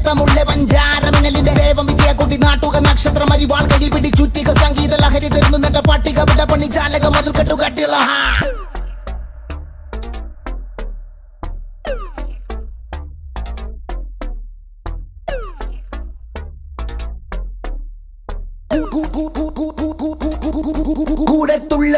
രക്തമുള്ള പഞ്ചാരമിനലിന്റെ ദേവം വിജയക്കുട്ടി നാട്ടുക നക്ഷത്രം അരിവാൾ കയ്യിൽ പിടി ചുറ്റിക സംഗീത ലഹരി തരുന്നു നെട്ട പട്ടിക വിട പണി ചാലക മുതൽ കെട്ടുകട്ടിയുള്ള കൂടത്തുള്ള